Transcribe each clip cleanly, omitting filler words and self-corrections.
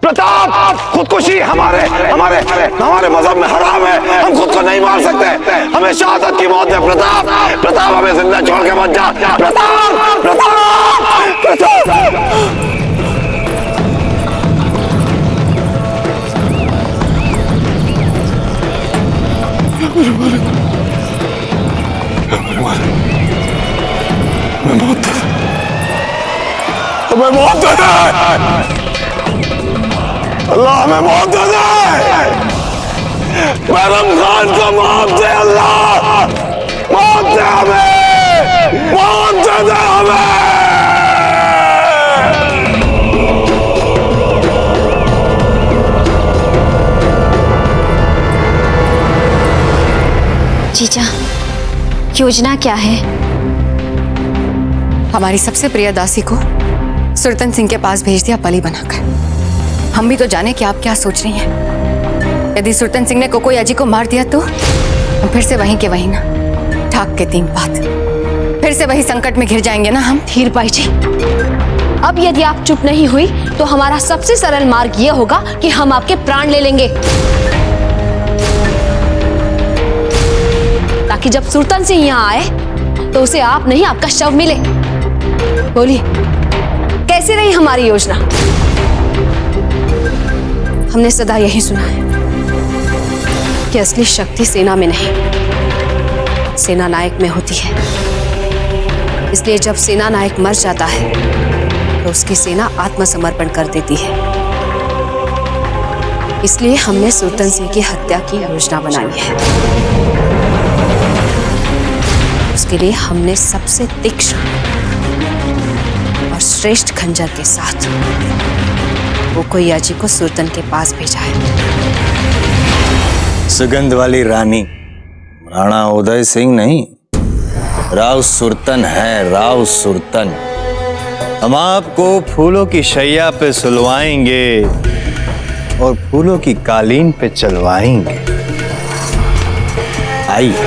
प्रताप, खुदकुशी हमारे हमारे हमारे मजहब में हराम है। हम खुद को नहीं मार सकते, हमें शहादत की मौत है। प्रताप, प्रताप हमें जिंदा छोड़ के मत जा। प्रताप, प्रताप, प्रताप। हमें मौत दे दे, अल्लाह हमें मौत दे दे। मैरम खान को मौत दे अल्लाह, मौत दे हमें, मौत दे दे हमें। जीजा, योजना क्या है? हमारी सबसे प्रिय दासी को सुरतन सिंह के पास भेज दिया बलि बनाकर। हम भी तो जाने कि आप क्या सोच रही हैं। यदि सुरतन सिंह ने कोकोई अजी को मार दिया तो हम फिर से वहीं के वहीं ना, ठाक के 3 बात, फिर से वही संकट में घिर जाएंगे ना हम। धीर बाई जी, अब यदि आप चुप नहीं हुई तो हमारा सबसे सरल मार्ग यह होगा कि हम आपके प्राण ले लेंगे, ताकि जब सुरतन सिंह यहाँ आए तो उसे आप नहीं आपका शव मिले। बोलिए, कैसी रही हमारी योजना? हमने सदा यही सुना है कि असली शक्ति सेना में नहीं, सेना नायक में होती है। इसलिए जब सेना नायक मर जाता है तो उसकी सेना आत्मसमर्पण कर देती है। इसलिए हमने सुरतन सिंह की हत्या की योजना बनाई है। उसके लिए हमने सबसे तीक्ष्ण और श्रेष्ठ खंजर के साथ कोकोई अजी को सुरतन के पास भेजा है। सुगंध वाली रानी राणा उदय सिंह नहीं, राव सुरतन है, राव सुरतन। हम आपको फूलों की शैया पे सुलवाएंगे और फूलों की कालीन पे चलवाएंगे। आइए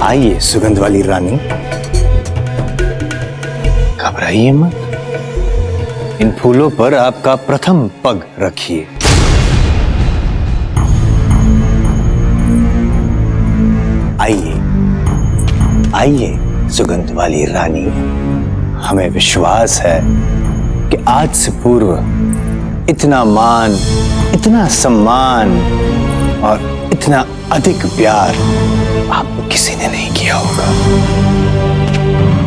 आइए सुगंध वाली रानी, घबराइए मत। इन फूलों पर आपका प्रथम पग रखिए। आइए आइए सुगंध वाली रानी, हमें विश्वास है कि आज से पूर्व इतना मान, इतना सम्मान और इतना अधिक प्यार आपको किसी ने नहीं किया होगा।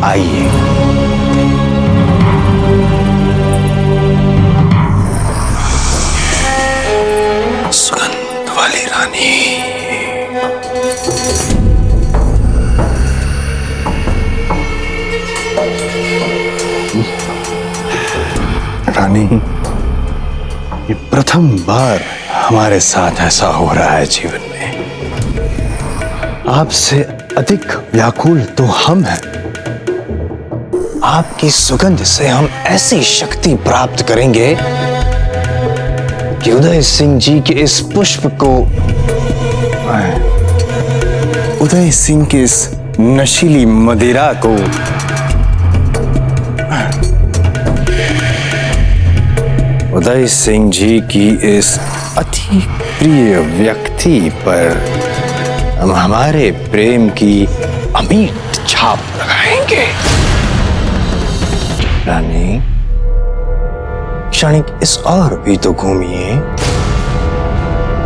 आइए सुगंध वाली रानी। रानी, ये प्रथम बार हमारे साथ ऐसा हो रहा है जीवन में। आपसे अधिक व्याकुल तो हम हैं। आपकी सुगंध से हम ऐसी शक्ति प्राप्त करेंगे कि उदय सिंह जी के इस पुष्प को, उदय सिंह के इस नशीली मदिरा को उदय सिंह जी की इस अति प्रिय व्यक्ति पर हम हमारे प्रेम की अमिट छाप लगाएंगे। रानी, क्षणिक इस और भी तो घूमिए,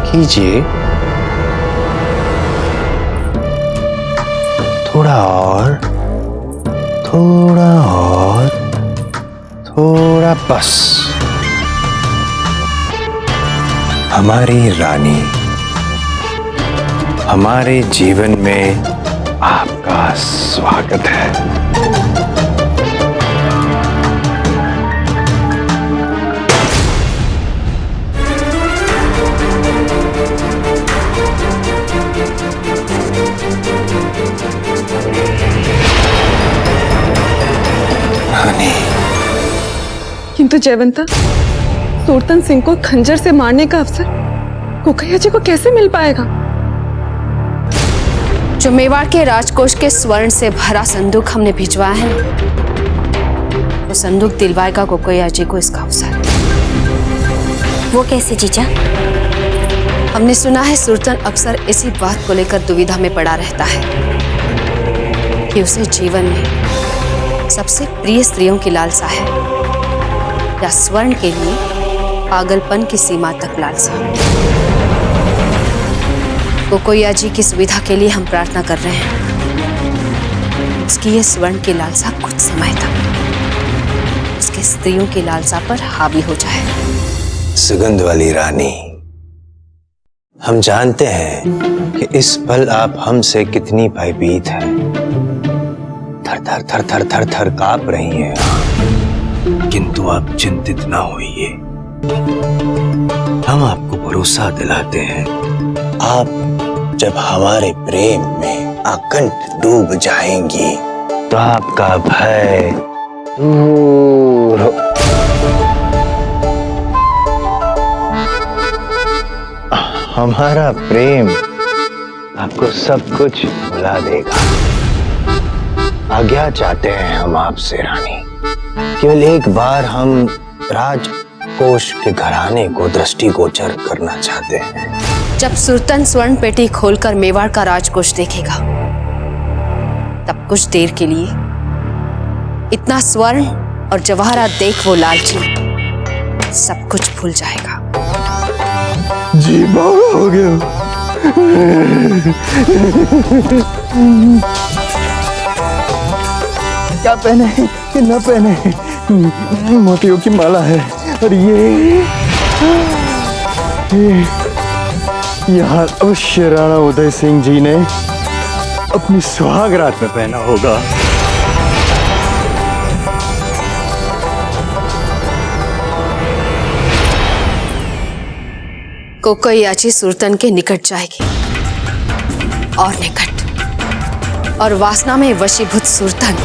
कीजिए। थोड़ा और, थोड़ा और, थोड़ा बस। हमारी रानी, हमारे जीवन में आपका स्वागत है। रानी, किंतु जयवंता, सुरतन सिंह को खंजर से मारने का अवसर कोकोई अजी को कैसे मिल पाएगा? जो मेवाड़ के राजकोष के स्वर्ण से भरा संदूक हमने भिजवाया है, वो संदूक दिलवाएगा कोकोई अजी को इसका अवसर। वो कैसे जीजा? हमने सुना है सुरतन अक्सर इसी बात को लेकर दुविधा में पड़ा रहता है कि उसे जीवन में सबसे प्रिय स्त्रियों की लालसा है या स्वर्ण के लिए पागलपन की सीमा तक लालसा। कोकोया जी की सुविधा के लिए हम प्रार्थना कर रहे हैं उसकी ये स्वर्ण की लालसा कुछ समय तक उसके स्त्रियों की लालसा पर हावी हो जाए। सुगंध वाली रानी, हम जानते हैं कि इस पल आप हमसे कितनी भयभीत हैं। थर थर थर थर थर थर कांप रही हैं, किंतु आप चिंतित ना होइए। हम आपको भरोसा दिलाते हैं, आप जब हमारे प्रेम में अकंठ डूब जाएंगी तो आपका भय दूर हो। हमारा प्रेम आपको सब कुछ भुला देगा। आज्ञा चाहते हैं हम आपसे रानी, केवल एक बार हम राजकोष के घराने को दृष्टिगोचर करना चाहते हैं। जब सुरतन स्वर्ण पेटी खोलकर मेवाड़ का राजकोष देखेगा तब कुछ देर के लिए इतना स्वर्ण और जवाहरात देख वो लालची सब कुछ भूल जाएगा। जी बाबा हो गया। क्या पहने कि न पहने, मोतियों की माला है और यहाँ अवश्य राणा उदय सिंह जी ने अपनी सुहाग रात में पहना होगा। कोकोयाची सुरतन के निकट जाएगी और निकट, और वासना में वशीभूत सुरतन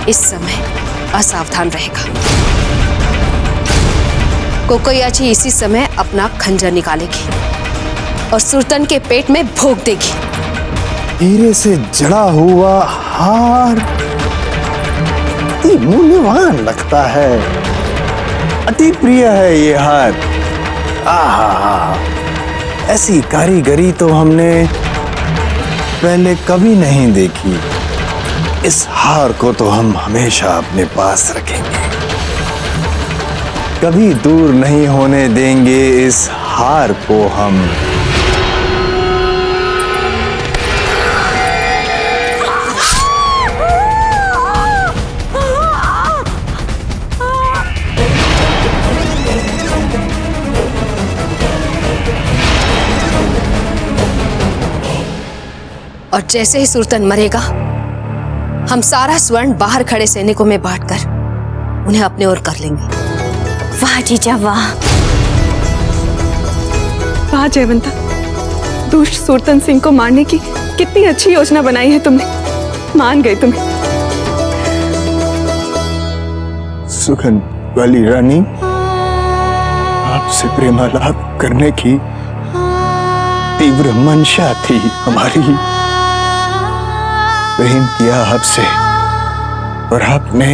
इस समय असावधान रहेगा। कोकोयाची इसी समय अपना खंजर निकालेगी और सुरतन के पेट में भोंक देगी। हीरे से जड़ा हुआ हार अति मूल्यवान लगता है, अति प्रिय है ये हार। आहा, ऐसी कारीगरी तो हमने पहले कभी नहीं देखी। इस हार को तो हम हमेशा अपने पास रखेंगे, कभी दूर नहीं होने देंगे इस हार को हम। और जैसे ही सुरतन मरेगा हम सारा स्वर्ण बाहर खड़े सैनिकों में बांटकर उन्हें अपने ओर कर लेंगे। वाह जीजा वाह। वाह जयवंता, दुष्ट सुरतन सिंह को मारने की कितनी अच्छी योजना बनाई है तुमने। मान गए तुम्हें। सुगंध वाली रानी, आपसे प्रेमालाप करने की तीव्र मंशा थी हमारी। प्रेम किया आपसे और आपने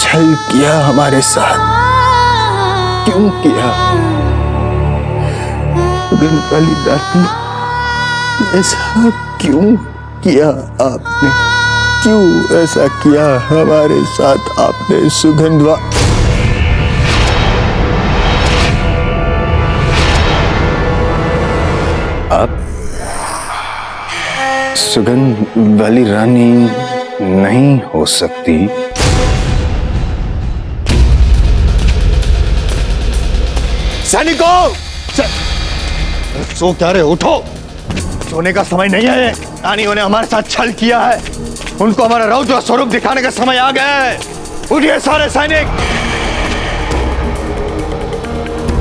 छल किया हमारे साथ। क्यों किया सुगंध वाली रानी, ऐसा क्यों किया आपने? क्यों ऐसा किया हमारे साथ आपने सुगंधवा? आप सुगंध वाली रानी नहीं हो सकती। सैनिकों, सो क्या रहे, उठो। सोने का समय नहीं है। रानियों ने हमारे साथ छल किया है, उनको हमारा रौद्र स्वरूप दिखाने का समय आ गया है। उठिए सारे सैनिक।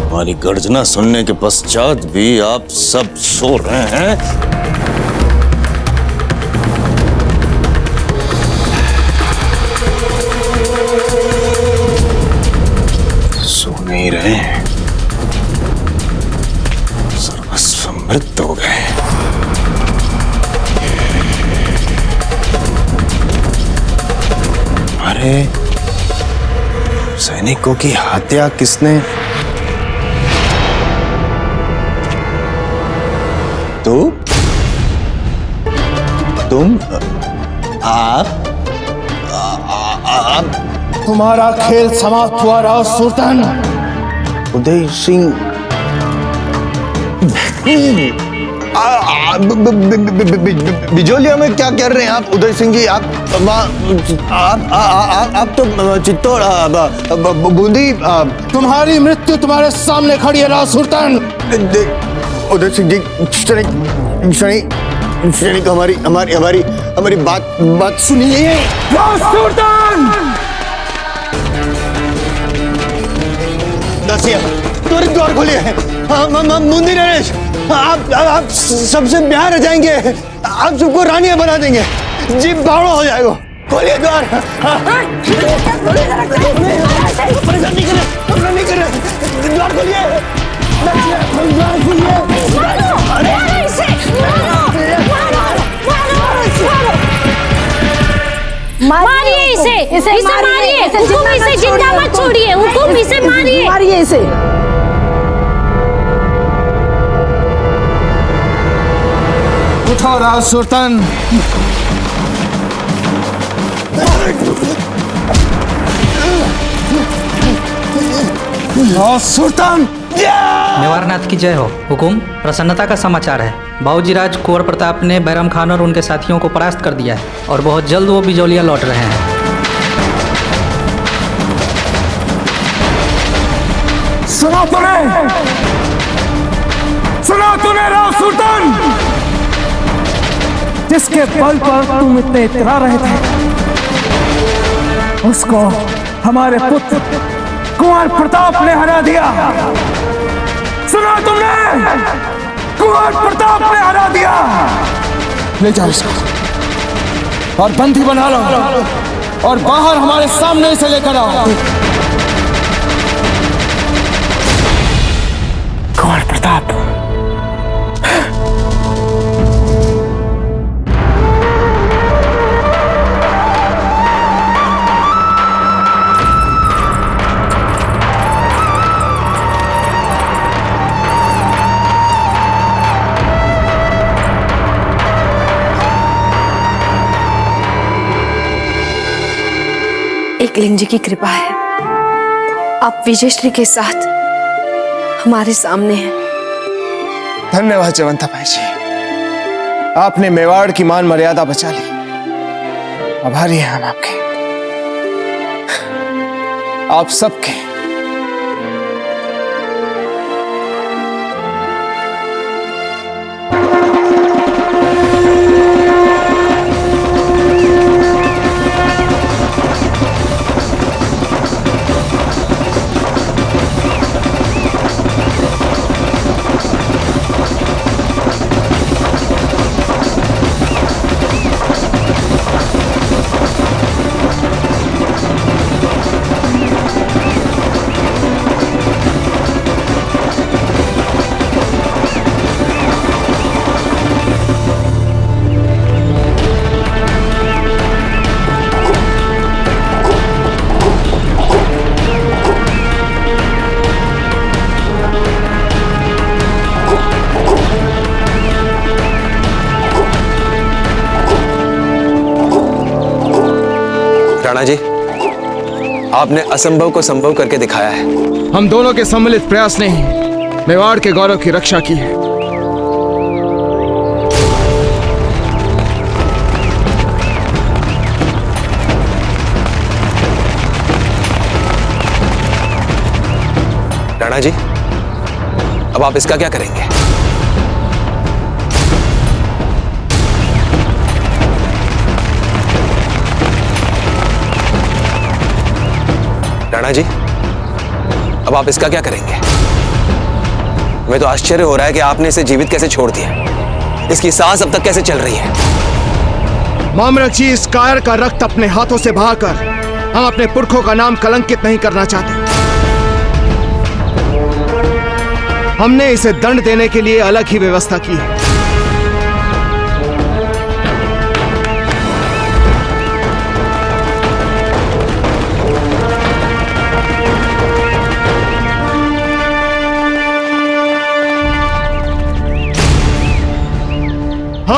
हमारी गर्जना सुनने के पश्चात भी आप सब सो रहे हैं। सो नहीं रहे हैं, सर्वस्व मृत हो गए। हमारे सैनिकों की हत्या किसने तुम आप तुम्हारा खेल समाप्त हुआ राव सुल्तान। उदय सिंह बिजोलिया में क्या कर रहे हैं आप उदय सिंह जी? आप तो चित्तौड़ बूंदी। तुम्हारी मृत्यु तुम्हारे सामने खड़ी है राव सुल्तान। उदय सिंह जी क्षणिक हमारी बात सुनिए। राव सुल्तान दसिया त्वरित द्वार खोलिए। मुंदी नरेश, आप सबसे ब्याह रह जाएंगे, आप सबको रानियां बना देंगे, जीप बावड़ा हो जाएगा। खोलिए द्वार। परेशान नहीं कर रहे, द्वार खोलिए, द्वार खोलिए। मारिए इसे मारिए, हुकुम इसे जिंदा मत छोड़िए, हुकुम इसे मारिए इसे। उठो राव सुल्तान। राव सुल्तान। मेवारनाथ की जय हो। हुकुम, प्रसन्नता का समाचार है। बाबूजीराज कुंवर प्रताप ने बैरम खान और उनके साथियों को परास्त कर दिया है और बहुत जल्द वो बिजौलिया लौट रहे हैं। सुना तूने राव सुल्तान? जिसके बल पर तुम इतने इतरा रहे थे, उसको हमारे पुत्र कुंवर प्रताप ने हरा दिया। सुना तुमने? कुंवर प्रताप ने हरा दिया। ले जाओ इसको और बंदी बना लो और बाहर हमारे सामने से लेकर आओ। कुंवर प्रताप, एकलिंग जी की कृपा है, आप विजयश्री के साथ हमारे सामने हैं। धन्यवाद जयवंता भाई जी, आपने मेवाड़ की मान मर्यादा बचा ली। आभारी हैं हम आपके, आप सबके। राणा जी, आपने असंभव को संभव करके दिखाया है। हम दोनों के सम्मिलित प्रयास ने ही मेवाड़ के गौरव की रक्षा की है। राणा जी, अब आप इसका क्या करेंगे? राणा जी, अब आप इसका क्या करेंगे? हमें तो आश्चर्य हो रहा है कि आपने इसे जीवित कैसे छोड़ दिया। इसकी सांस अब तक कैसे चल रही है? मामरक जी, इस कायर का रक्त अपने हाथों से बहाकर हम अपने पुरखों का नाम कलंकित नहीं करना चाहते। हमने इसे दंड देने के लिए अलग ही व्यवस्था की है।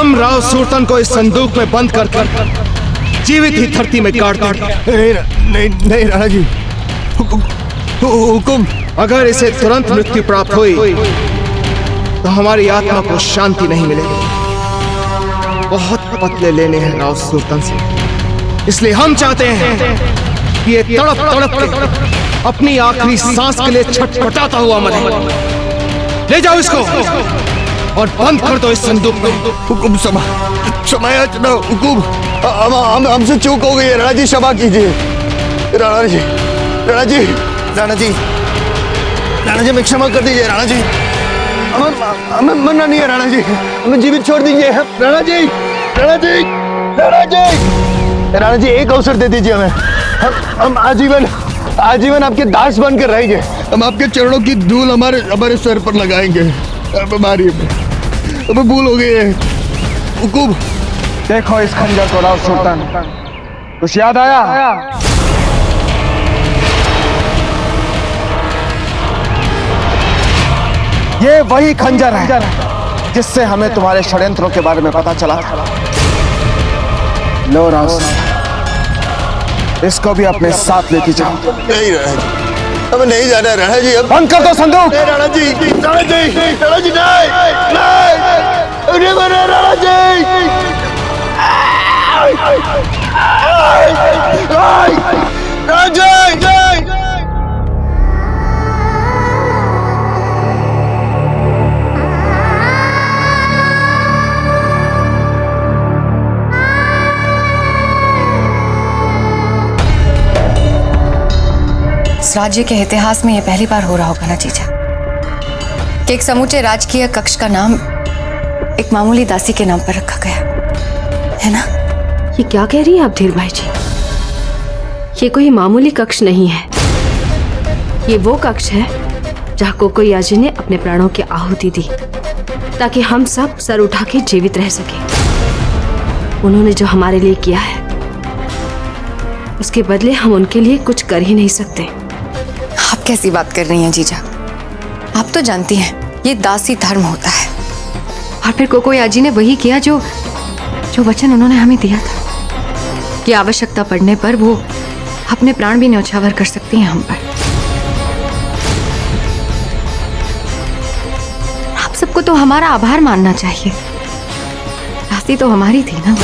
हम राव सुरतन को इस संदूक में बंद कर जीवित ही धरती में गाड़ देंगे। नहीं नहीं राणा जी, हुकुम। अगर इसे तुरंत मृत्यु प्राप्त हुई तो हमारी आत्मा को शांति नहीं मिलेगी। बहुत बदले लेने हैं राव सुल्तान से, इसलिए हम चाहते हैं कि ये तड़प तड़प के अपनी आखिरी सांस के लिए छटपटाता हुआ मरे। ले जाओ इसको और बंद कर दो इस संदूक में। हुकुम क्षमा याचना हुकुम, हमसे चूक हो गई है। राणा जी क्षमा कीजिए। राणा जी राणा जी राणा जी राणा जी, मैं क्षमा कर दीजिए। राणा जी हमें मरना नहीं है। राणा जी हमें जीवित छोड़ दीजिए। राणा जी राणा जी राणा जी राणा जी, एक अवसर दे दीजिए हमें। हम आजीवन आपके दास बनकर रहेंगे। हम आपके चरणों की धूल हमारे सर पर लगाएंगे। हमें भूल हो गई है। हुकुम। देखो इस खंजर को राव सुल्तान, कुछ याद आया? ये वही खंजर है जिससे हमें तुम्हारे षड्यंत्रों के बारे में पता चला था। लो राव सुल्तान, इसको भी अपने साथ लेके जाओ। नहीं राणा जी, हमें नहीं जाना। राणा जी अब बंद कर दो संदूक। राणा जी राणा जी राणा जी, नहीं मरे राणा जी। राणा जी इस राज्य के इतिहास में यह पहली बार हो रहा होगा ना जीजा, कि एक समूचे राजकीय कक्ष का नाम एक मामूली दासी के नाम पर रखा गया है ना। ये क्या कह रही है आप धीर भाई जी? ये कोई मामूली कक्ष नहीं है। ये वो कक्ष है जहाँ कोकोयाजी ने अपने प्राणों की आहुति दी ताकि हम सब सर उठा के जीवित रह सके। उन्होंने जो हमारे लिए किया है उसके बदले हम उनके लिए कुछ कर ही नहीं सकते। आप कैसी बात कर रही हैं जीजा? आप तो जानती हैं ये दासी धर्म होता है। और फिर कोकोयाजी ने वही किया जो वचन उन्होंने हमें दिया था कि आवश्यकता पड़ने पर वो अपने प्राण भी न्यौछावर कर सकती हैं हम पर। आप सबको तो हमारा आभार मानना चाहिए। दासी तो हमारी थी ना।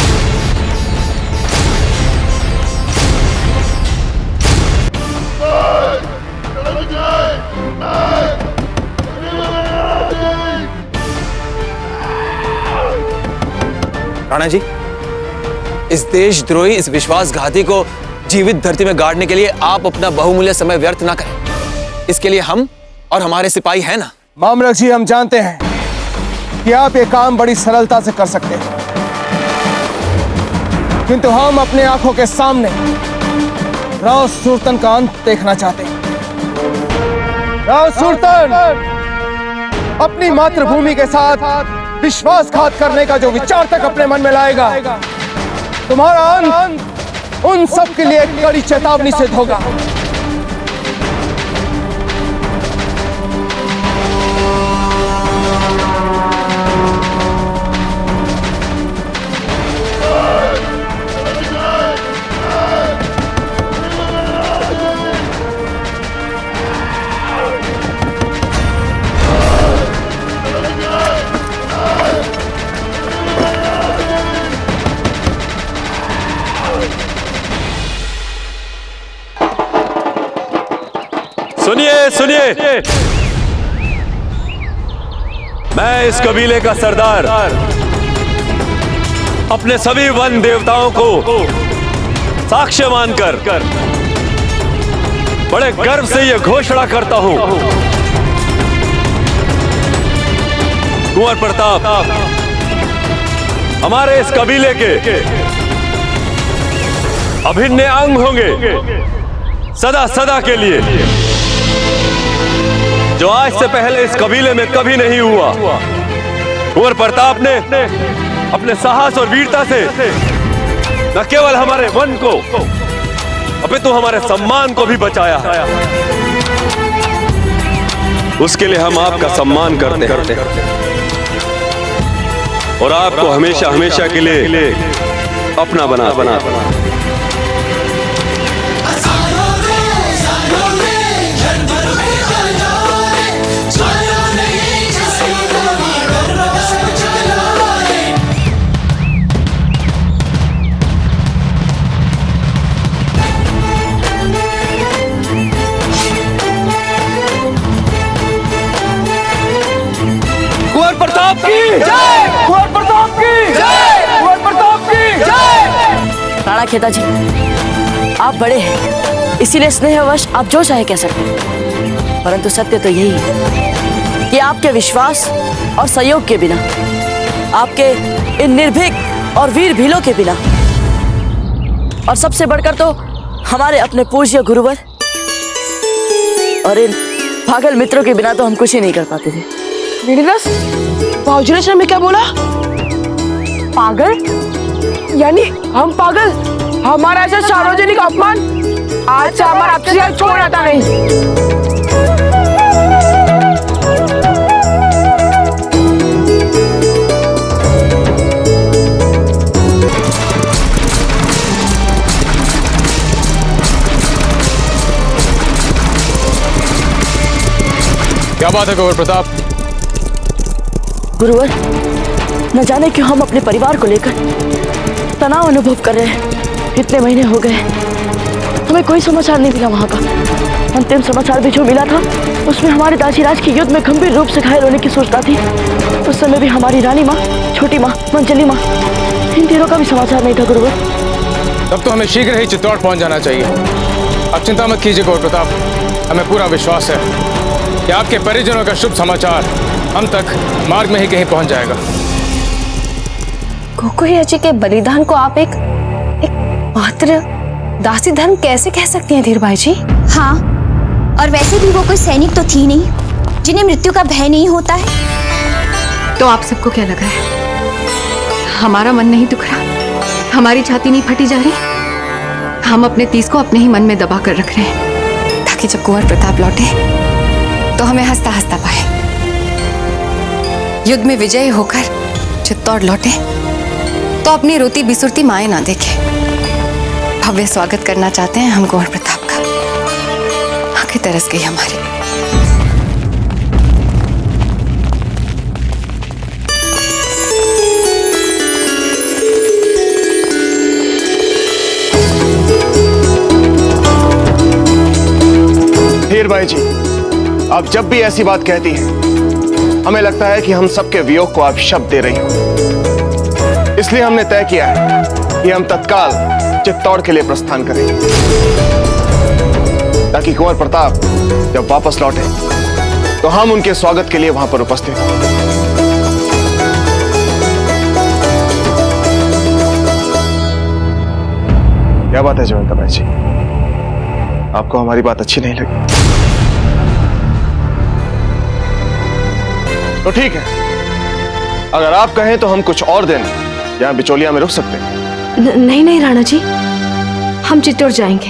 राणा जी, इस देशद्रोही, इस विश्वासघाती को जीवित धरती में गाड़ने के लिए आप अपना बहुमूल्य समय व्यर्थ ना करें। इसके लिए हम और हमारे सिपाही हैं ना। मामलक जी, हम जानते हैं कि आप ये काम बड़ी सरलता से कर सकते हैं, किंतु हम अपने आंखों के सामने राव सुल्तान का अंत देखना चाहते हैं। राव सुल्तान अपनी मातृभूमि के साथ विश्वासघात करने का जो विचार तक अपने मन में लाएगा, तुम्हारा अंत उन सब के लिए एक कड़ी चेतावनी सिद्ध होगा। सुनिए सुनिए, मैं इस कबीले का सरदार अपने सभी वन देवताओं को साक्ष्य मानकर बड़े गर्व से यह घोषणा करता हूं, कुंवर प्रताप हमारे इस कबीले के अभिन्न अंग होंगे सदा सदा के लिए, जो आज से पहले इस कबीले में कभी नहीं हुआ। कुंवर प्रताप ने अपने साहस और वीरता से न केवल हमारे वन को अपितु हमारे सम्मान को भी बचाया है। उसके लिए हम आपका सम्मान करते हैं। और आपको हमेशा हमेशा के लिए अपना बना बना कुंवर प्रताप की जय, कुंवर प्रताप की जय, कुंवर प्रताप की जय। राणा खेता जी, आप बड़े हैं, इसीलिए स्नेहवश आप जो चाहे कह सकते हैं, परंतु सत्य तो यही है कि आपके विश्वास और सहयोग के बिना, आपके इन निर्भीक और वीर भीलों के बिना, और सबसे बढ़कर तो हमारे अपने पूज्य गुरुवर और इन पागल मित्रों के बिना तो हम कुछ ही नहीं कर पाते थे। भाऊजी ने हमें क्या बोला? पागल? यानी हम पागल? हमारा ऐसा सार्वजनिक अपमान आज से हमारा आपसे छोड़ आता नहीं। क्या बात है कुंवर प्रताप? गुरुवर, न जाने क्यों हम अपने परिवार को लेकर तनाव अनुभव कर रहे हैं। इतने महीने हो गए, हमें कोई समाचार नहीं मिला वहाँ का। अंतिम समाचार भी जो मिला था, उसमें हमारे दासीराज की युद्ध में गंभीर रूप से घायल होने की सूचना थी। उस समय भी हमारी रानी माँ, छोटी माँ, मंजली माँ, इन तीनों का भी समाचार नहीं था गुरुवर। तब तो हमें शीघ्र ही चित्तौड़ पहुँच जाना चाहिए। अब चिंता मत कीजिए कुंवर प्रताप, हमें पूरा विश्वास है कि आपके परिजनों का शुभ समाचार हम तक मार्ग में ही कहीं पहुंच जाएगा। कोकोया जी के बलिदान को आप एक मात्र दासी धर्म कैसे कह सकती हैं धीर भाई जी? हाँ, और वैसे भी वो कोई सैनिक तो थी नहीं जिन्हें मृत्यु का भय नहीं होता है। तो आप सबको क्या लगा है? हमारा मन नहीं दुख रहा, हमारी छाती नहीं फटी जा रही। हम अपने तीस को अपने ही मन में दबा कर रख रहे हैं, ताकि जब कुंवर प्रताप लौटे तो हमें हंसता हंसता पाए। युद्ध में विजयी होकर चित्तौड़ लौटे तो अपनी रोती बिसुरती माएं ना देखे। भव्य स्वागत करना चाहते हैं हम कुंवर प्रताप का। आंखें तरस गई हमारी। हीर भाई जी, आप जब भी ऐसी बात कहती हैं, हमें लगता है कि हम सबके वियोग को आप शब्द दे रही हो। इसलिए हमने तय किया है कि हम तत्काल चित्तौड़ के लिए प्रस्थान करें, ताकि कुंवर प्रताप जब वापस लौटे तो हम उनके स्वागत के लिए वहां पर उपस्थित हों। क्या बात है जयवंता भाई जी, आपको हमारी बात अच्छी नहीं लगी? तो ठीक है, अगर आप कहें तो हम कुछ और दिन यहां बिचौलिया में रुक सकते हैं। नहीं नहीं राणा जी, हम चित्तौड़ जाएंगे।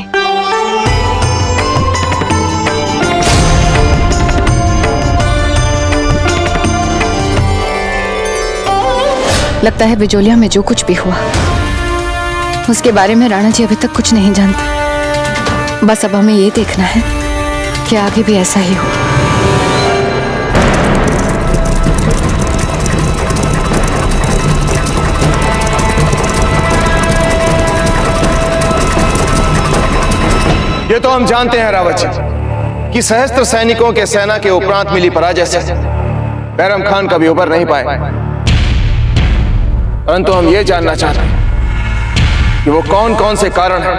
लगता है बिजोलिया में जो कुछ भी हुआ उसके बारे में राणा जी अभी तक कुछ नहीं जानते। बस अब हमें ये देखना है कि आगे भी ऐसा ही हो। ये तो हम जानते हैं रावत जी कि सहस्त्र सैनिकों के सेना के उपरांत मिली पराजय से बैरम खान कभी उबर नहीं पाए, परंतु हम ये जानना चाहते हैं कि वो कौन कौन से कारण हैं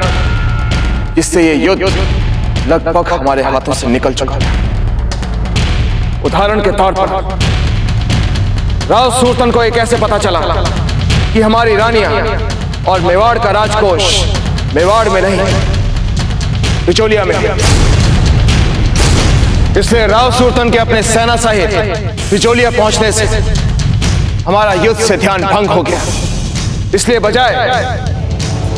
जिससे ये युद्ध लगभग हमारे हाथों से निकल चुका है। उदाहरण के तौर पर राव सुरतन को ये कैसे पता चला कि हमारी रानियां और मेवाड़ का राजकोष मेवाड़ में नहीं बिचौलिया में है। इसलिए राव सुरतन के अपने सेना सहित बिचौलिया पहुंचने से हमारा युद्ध से ध्यान भंग हो गया। इसलिए बजाय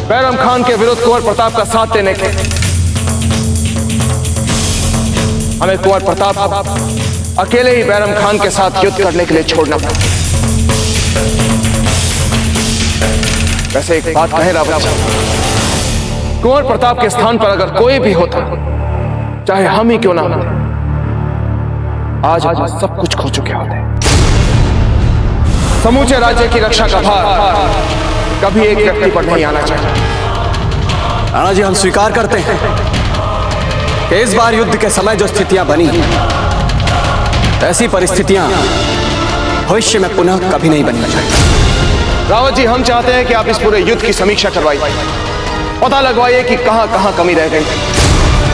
बैरम खान के विरुद्ध कुंवर प्रताप का साथ देने के, हमें कुंवर प्रताप को अकेले ही बैरम खान के साथ युद्ध करने के लिए छोड़ना पड़ा। वैसे एक बात कहे रावत जी, कुंवर प्रताप के स्थान पर अगर कोई भी होता, चाहे हम ही क्यों ना होते, आज हम सब कुछ खो चुके होते। समूचे राज्य की रक्षा का भार कभी एक व्यक्ति पर नहीं आना चाहिए। राणा जी, हम स्वीकार करते हैं कि इस बार युद्ध के समय जो स्थितियां बनी, ऐसी परिस्थितियां भविष्य में पुनः कभी नहीं बननी चाहिए। रावत जी, हम चाहते हैं कि आप इस पूरे युद्ध की समीक्षा करवाइए, पता लगवाइए कि कहां कहां कमी रह गई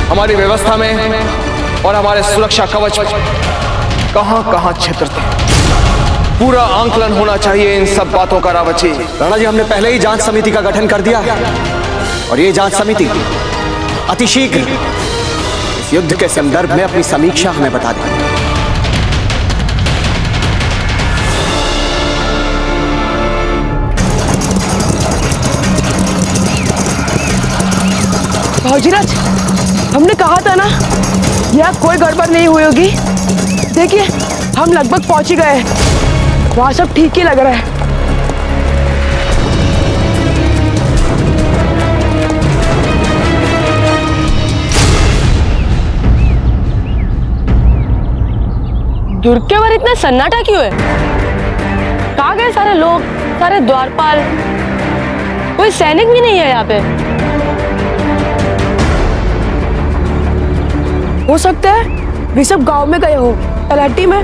हमारी व्यवस्था में और हमारे सुरक्षा कवच में, कहां कहां छिद्र थे। पूरा आंकलन होना चाहिए इन सब बातों का रावत जी। राणा जी, हमने पहले ही जांच समिति का गठन कर दिया और ये जांच समिति अतिशीघ्र इस युद्ध के संदर्भ में अपनी समीक्षा हमें बता देगी। भाऊजीराज, हमने कहा था ना यहाँ कोई गड़बड़ नहीं हुई होगी। देखिए, हम लगभग पहुंच ही गए, वहां सब ठीक ही लग रहा है। दुर्ग के बाहर इतना सन्नाटा क्यों है? कहाँ गए सारे लोग, सारे द्वारपाल? कोई सैनिक भी नहीं है यहाँ पे। हो सकता है वे सब गांव में गए हो, तलाटी में।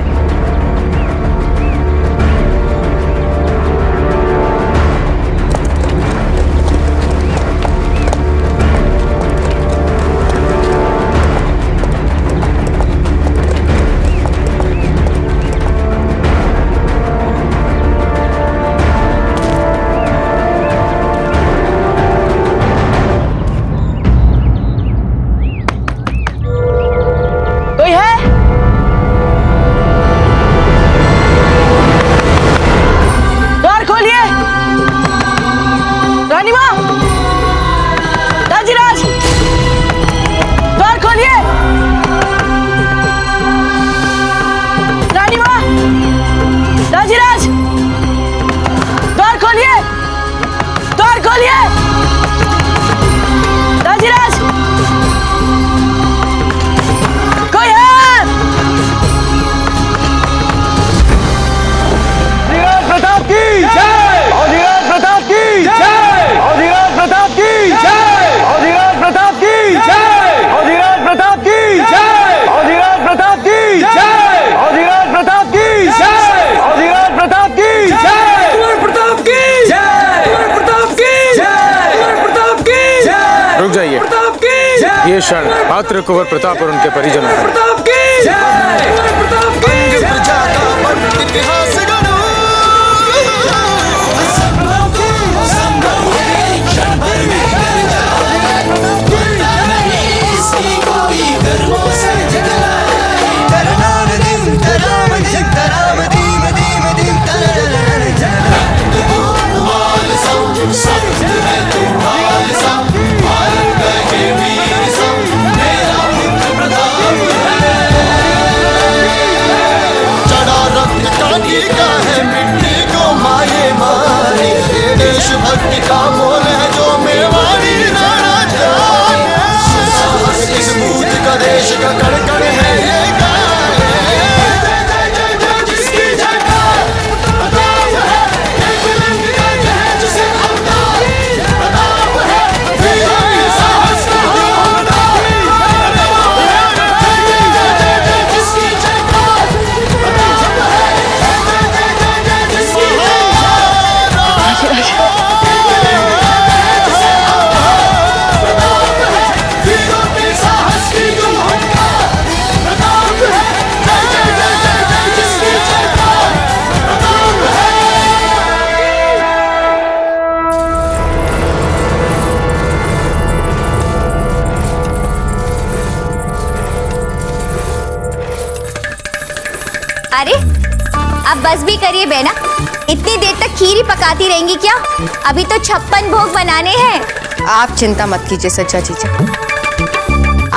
ये क्षण पात्र कुंवर प्रताप और उनके परिजनों भक्ति का मोल है जो मेवाड़ी राणा जाने, इस भूत का देश का कण कण है ये अरे अब बस भी करिए बेना, इतनी देर तक खीर ही पकाती रहेंगी क्या? अभी तो 56 भोग बनाने हैं। आप चिंता मत कीजिए सच्चा जीजा,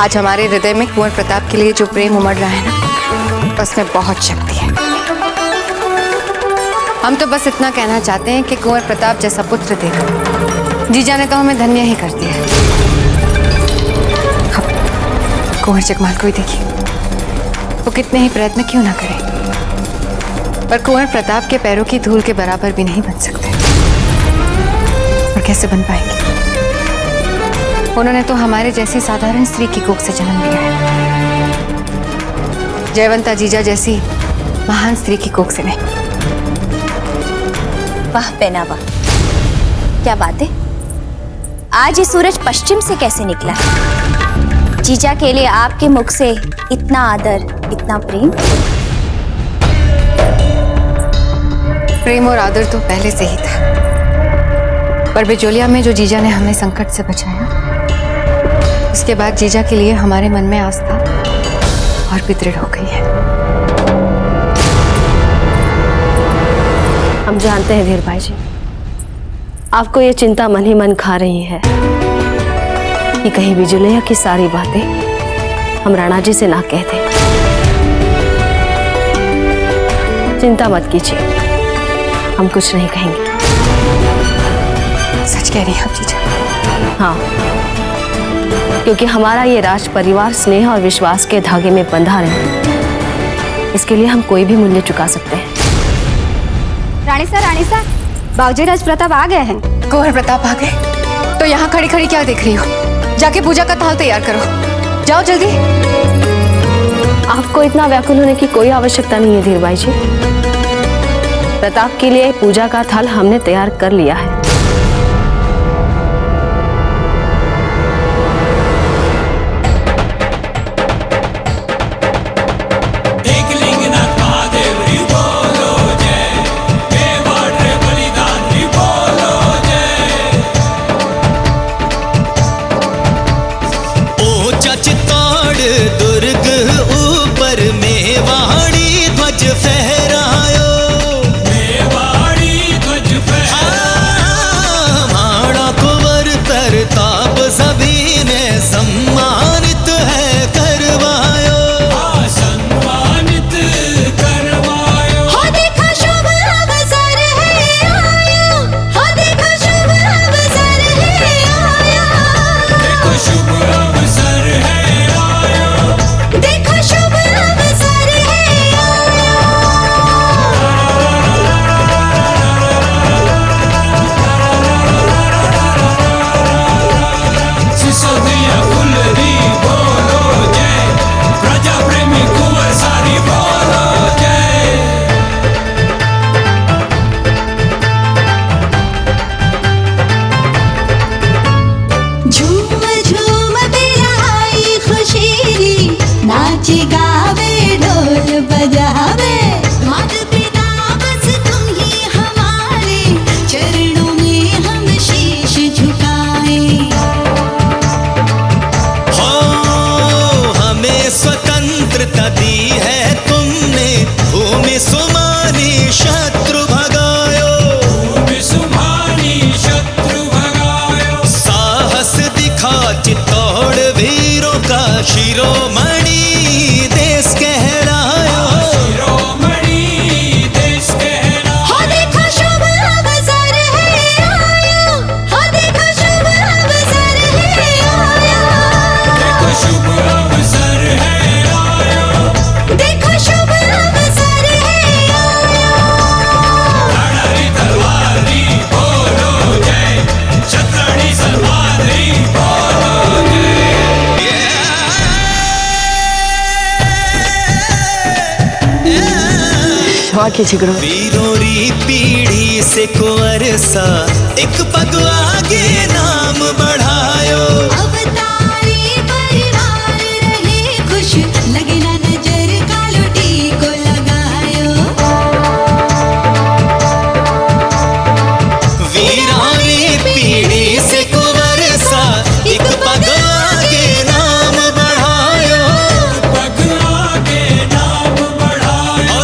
आज हमारे हृदय में कुंवर प्रताप के लिए जो प्रेम उमड़ रहा है ना, उसमें बहुत शक्ति है। हम तो बस इतना कहना चाहते हैं कि कुंवर प्रताप जैसा पुत्र देकर जीजा ने तो हमें धन्य ही कर दिया। अब कुंवर जगमाल को ही देखिए, वो कितने ही प्रयत्न क्यों ना करे, पर कुंवर प्रताप के पैरों की धूल के बराबर भी नहीं बन सकते। और कैसे बन पाएंगे? उन्होंने तो हमारे जैसी साधारण स्त्री की कोख से जन्म लिया है, जयवंता जीजा जैसी महान स्त्री की कोख से नहीं। वाह बेना वाह, क्या बात है। आज ये सूरज पश्चिम से कैसे निकला? जीजा के लिए आपके मुख से इतना आदर, इतना प्रेम। प्रेम और आदर तो पहले से ही था, पर बिजोलिया में जो जीजा ने हमें संकट से बचाया, उसके बाद जीजा के लिए हमारे मन में आस्था और भी दृढ़ हो गई है। हम जानते हैं धीर भाई जी, आपको ये चिंता मन ही मन खा रही है कि कहीं बिजुलिया की सारी बातें हम राणा जी से ना कह दें। चिंता मत कीजिए, हम कुछ नहीं कहेंगे। सच कह रही हैं आप जीजा? हाँ, क्योंकि हमारा ये राज परिवार स्नेह और विश्वास के धागे में बंधा रहे, इसके लिए हम कोई भी मूल्य चुका सकते हैं। रानी सर, बाबूजी राज प्रताप आ गए हैं। कुंवर प्रताप आ गए? तो यहाँ खड़ी खड़ी क्या देख रही हो? जाके पूजा का थाल तैयार करो, जाओ जल्दी। आपको इतना व्याकुल होने की कोई आवश्यकता नहीं है धीर भाई जी। प्रताप के लिए पूजा का थाल हमने तैयार कर लिया है। वीरोरी पीढ़ी से कुंवर सा एक पग आगे नाम बढ़ायो। अवतारी परिवार रहे खुश, लगे ना नजर कालोटी को लगायो। वीरोरी पीढ़ी से कुंवर सा एक पग आगे नाम बढ़ायो। पग आगे नाम बढ़ायो।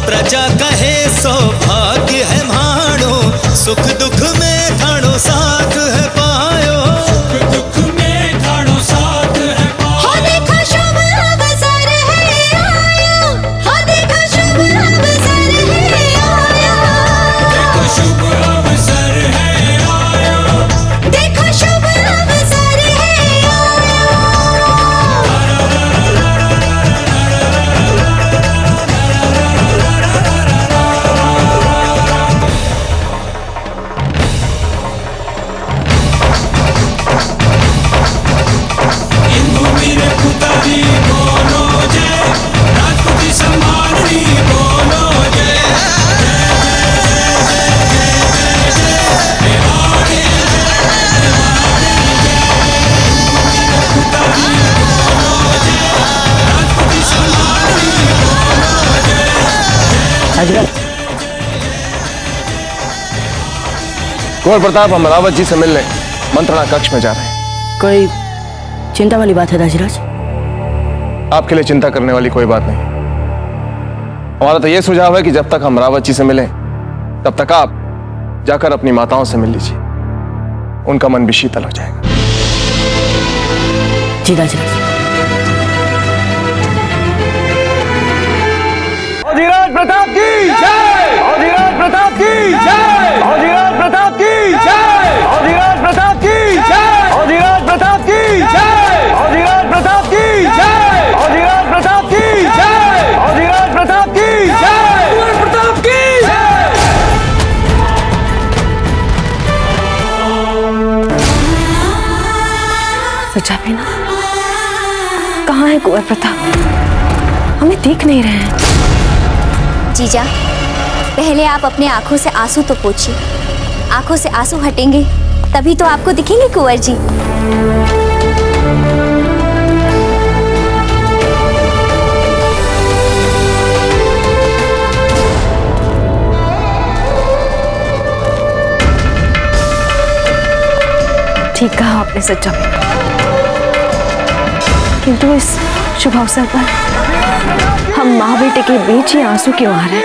प्रजा कहे सौभाग्य है मानो, सुख दुख में थानो साथ है पायो। सुख दुख में थानो साथ है पायो। हो देखो शुभ अवसर है आया, हो देखो शुभ अवसर है आया। देखो शुभ अवसर है आया। राजराज कुंवर प्रताप हम रावत जी से मिलने मंत्रणा कक्ष में जा रहे हैं। कोई चिंता वाली बात है राजराज? आपके लिए चिंता करने वाली कोई बात नहीं। हमारा तो यह सुझाव है कि जब तक हम रावत जी से मिलें तब तक आप जाकर अपनी माताओं से मिल लीजिए, उनका मन भी शीतल हो जाएगा। जी राजराज। अधिराज प्रताप की जय! अधिराज प्रताप की जय! अधिराज प्रताप की जय! अधिराज प्रताप की जय! अधिराज प्रताप की जय! अधिराज प्रताप की जय! अधिराज प्रताप की जय! अधिराज प्रताप की जय! कुंवर प्रताप की जय! सचा ना कहाँ है कुंवर प्रताप? हमें देख नहीं रहे हैं। जीजा, पहले आप अपने आंखों से आंसू तो पोंछिए। आंखों से आंसू हटेंगे तभी तो आपको दिखेंगे कुंवर जी। ठीक कहा आपने सच्चा बेटा, किंतु इस शुभ अवसर पर हम माँ बेटे के बीच ही आंसू क्यों आ रहे हैं?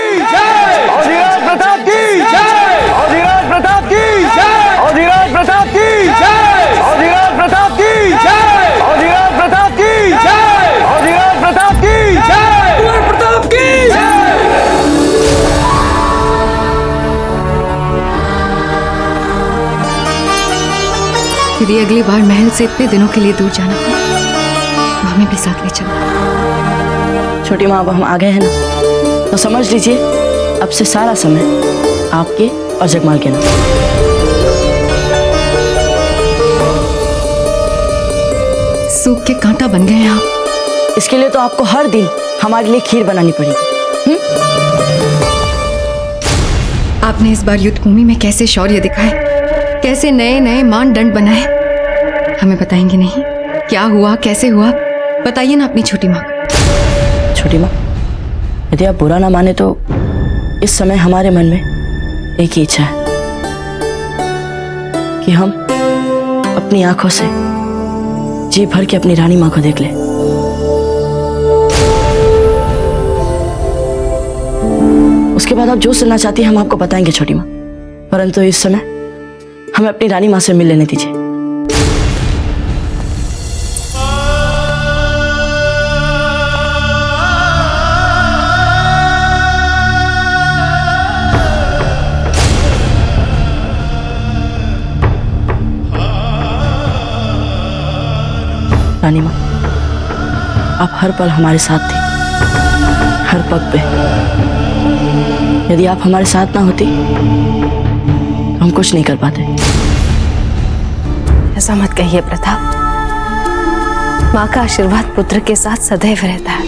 अधिराज प्रताप की जय! अधिराज प्रताप की जय! अधिराज प्रताप की जय! अधिराज प्रताप की जय! अधिराज प्रताप की जय! अधिराज प्रताप की जय! कुंवर प्रताप की जय! यदि अगली बार महल से इतने दिनों के लिए दूर जाना तो हमें भी साथ ले चलना। छोटी माँ, अब हम आ गए हैं ना, तो समझ लीजिए अब से सारा समय आपके और जगमाल के नाम। सूख के कांटा बन गए हैं आप। इसके लिए तो आपको हर दिन हमारे लिए खीर बनानी पड़ेगी। आपने इस बार युद्ध भूमि में कैसे शौर्य दिखाए, कैसे नए नए मानदंड बनाए, हमें बताएंगे नहीं? क्या हुआ, कैसे हुआ, बताइए ना अपनी छोटी माँ। छोटी माँ, यदि आप बुरा ना माने तो इस समय हमारे मन में एक ही इच्छा है कि हम अपनी आंखों से जी भर के अपनी रानी माँ को देख लें। उसके बाद आप जो सुनना चाहती हैं हम आपको बताएंगे छोटी माँ, परंतु इस समय हमें अपनी रानी माँ से मिल लेने दीजिए। रानी माँ, आप हर पल हमारे साथ थी, हर पग पे। यदि आप हमारे साथ ना होती हम कुछ नहीं कर पाते। ऐसा मत कहिए प्रताप, माँ का आशीर्वाद पुत्र के साथ सदैव रहता है।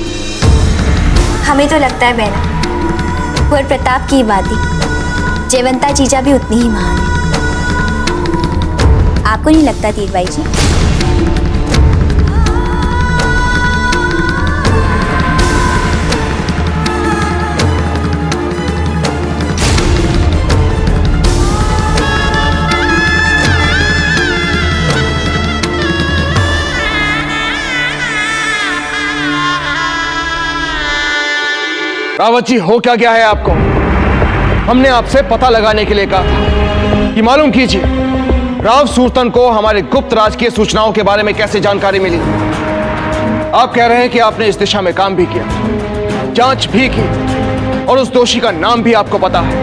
हमें तो लगता है बहना, कुंवर प्रताप की बाती जयवंता जीजा भी उतनी ही महान है। आपको नहीं लगता तीरबाई जी? रावत जी, हो क्या गया है आपको? हमने आपसे पता लगाने के लिए कहा कि मालूम कीजिए राव सूरतन को हमारे गुप्त राजकीय सूचनाओं के बारे में कैसे जानकारी मिली। आप कह रहे हैं कि आपने इस दिशा में काम भी किया, जांच भी की और उस दोषी का नाम भी आपको पता है,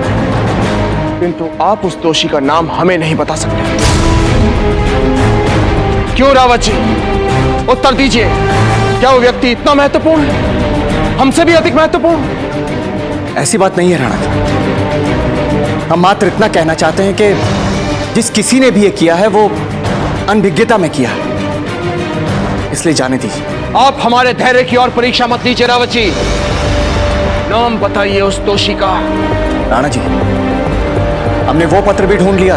किंतु आप उस दोषी का नाम हमें नहीं बता सकते। क्यों रावत जी? उत्तर दीजिए। क्या वो व्यक्ति इतना महत्वपूर्ण है, हमसे भी अधिक महत्वपूर्ण? ऐसी बात नहीं है राणा जी। हम मात्र इतना कहना चाहते हैं कि जिस किसी ने भी ये किया है वो अनभिज्ञता में किया है, इसलिए जाने दीजिए। आप हमारे धैर्य की और परीक्षा मत लीजिए रावत जी। नाम बताइए उस दोषी का। राणा जी, हमने वो पत्र भी ढूंढ लिया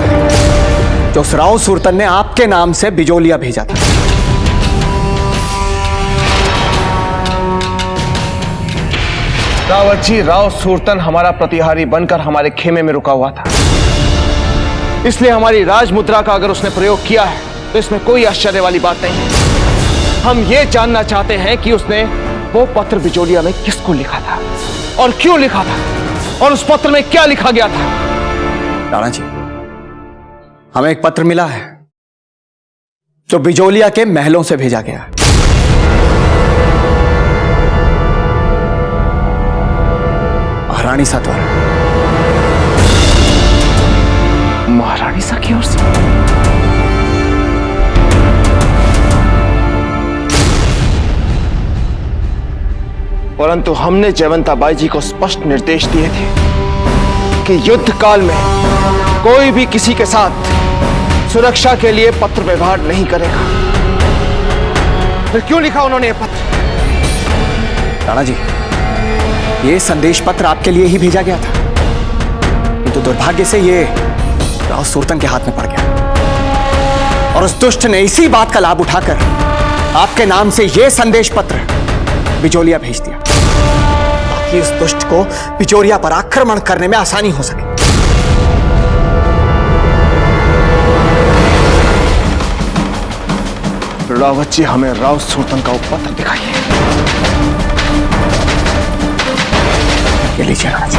जो उस राव सूरतन ने आपके नाम से बिजोलिया भेजा था। रावत जी, राव सुरतन हमारा प्रतिहारी बनकर हमारे खेमे में रुका हुआ था, इसलिए हमारी राज मुद्रा का अगर उसने प्रयोग किया है तो इसमें कोई आश्चर्य वाली बात नहीं है। हम ये जानना चाहते हैं कि उसने वो पत्र बिजोलिया में किसको लिखा था और क्यों लिखा था, और उस पत्र में क्या लिखा गया था। राणा जी, हमें एक पत्र मिला है जो बिजोलिया के महलों से भेजा गया है। महारानी सा द्वारा। महारानी सा की ओर से? परंतु हमने जयवंता बाई जी को स्पष्ट निर्देश दिए थे कि युद्ध काल में कोई भी किसी के साथ सुरक्षा के लिए पत्र व्यवहार नहीं करेगा। फिर क्यों लिखा उन्होंने ये पत्र? राणा जी, ये संदेश पत्र आपके लिए ही भेजा गया था, किंतु दुर्भाग्य से ये राव सुरतन के हाथ में पड़ गया, और उस दुष्ट ने इसी बात का लाभ उठाकर आपके नाम से ये संदेश पत्र बिजोलिया भेज दिया, ताकि इस दुष्ट को बिजोलिया पर आक्रमण करने में आसानी हो सके। रावत जी, हमें राव सुरतन का वो पत्र दिखाइए। ये लीजिए राणा जी।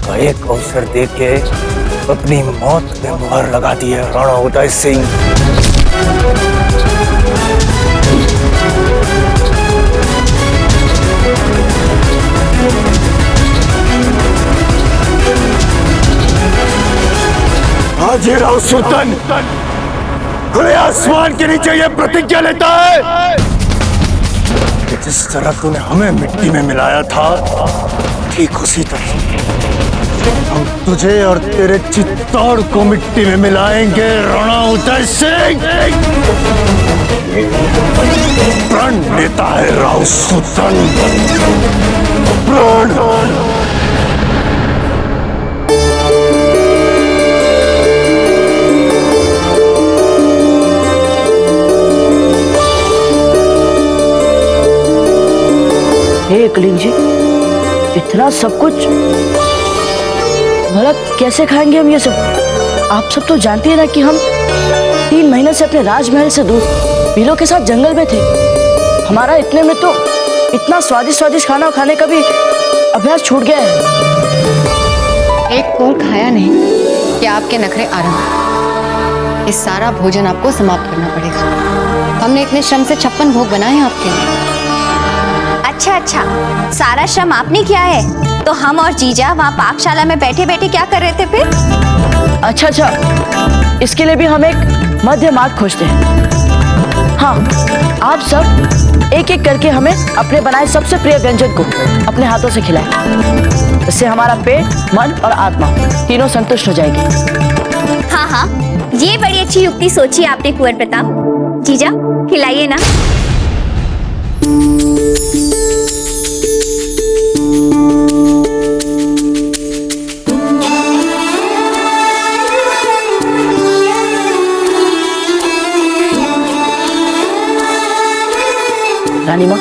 का एक अवसर देके अपनी मौत पे मुहर लगा दी है राणा उदय सिंह। आज ये राव सुल्तान खुले आसमान के नीचे ये प्रतिज्ञा लेता है कि जिस तरह तूने हमें मिट्टी में मिलाया था, ठीक उसी तरह हम तुझे और तेरे चित्तौड़ को मिट्टी में मिलाएंगे राणा उदय सिंह। प्रण देता है राव सुल्तान, प्रण। हे कलिंग जी, इतना सब कुछ भला कैसे खाएंगे हम ये सब? आप सब तो जानते हैं ना कि हम 3 महीने से अपने राजमहल से दूर वीरों के साथ जंगल में थे। हमारा इतने में तो इतना स्वादिष्ट स्वादिष्ट खाना खाने का भी अभ्यास छूट गया है। एक कोर खाया नहीं कि आपके नखरे आरंभ। इस सारा भोजन आपको समाप्त करना पड़ेगा। हमने इतने श्रम से 56 भोग बनाए हैं आपके लिए। अच्छा, सारा श्रम आपने किया है, तो हम और जीजा वहाँ पाकशाला में बैठे बैठे क्या कर रहे थे फिर? अच्छा, इसके लिए भी हम एक मध्य मार्ग खोजते हैं। हाँ, आप सब एक एक करके हमें अपने बनाए सबसे प्रिय व्यंजन को अपने हाथों से खिलाएं। इससे हमारा पेट, मन और आत्मा तीनों संतुष्ट हो जाएगी। हाँ, ये बड़ी अच्छी युक्ति सोची आपने कुंवर प्रताप। जीजा खिलाइए ना। रानी माँ,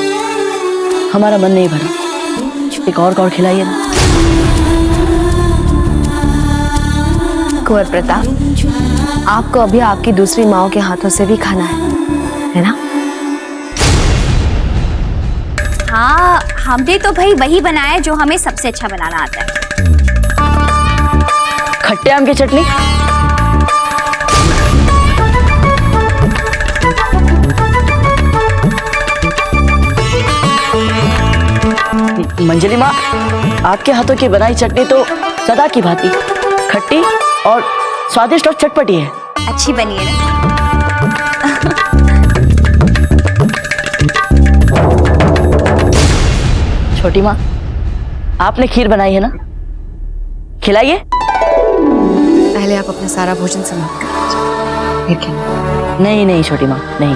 हमारा मन नहीं भरा, एक और कौर खिलाइए ना। कुंवर प्रताप, आपको अभी आपकी दूसरी माओ के हाथों से भी खाना है ना? हाँ, हमने तो भाई वही बनाया जो हमें सबसे अच्छा बनाना आता है। खट्टे आम की चटनी, मंजली माँ, आपके हाथों की बनाई चटनी तो सदा की भांति खट्टी और स्वादिष्ट और चटपटी है। अच्छी बनी है ना? छोटी माँ, आपने खीर बनाई है ना, खिलाइए। पहले आप अपना सारा भोजन समाप्त कर फिर खिलाएं। नहीं नहीं छोटी माँ, नहीं।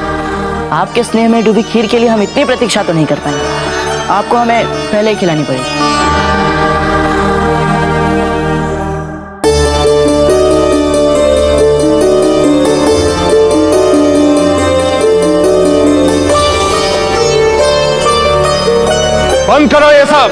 आपके स्नेह में डूबी खीर के लिए हम इतनी प्रतीक्षा तो नहीं कर पाएंगे। आपको हमें पहले ही खिलानी पड़ेगी। बंद करो ये सब।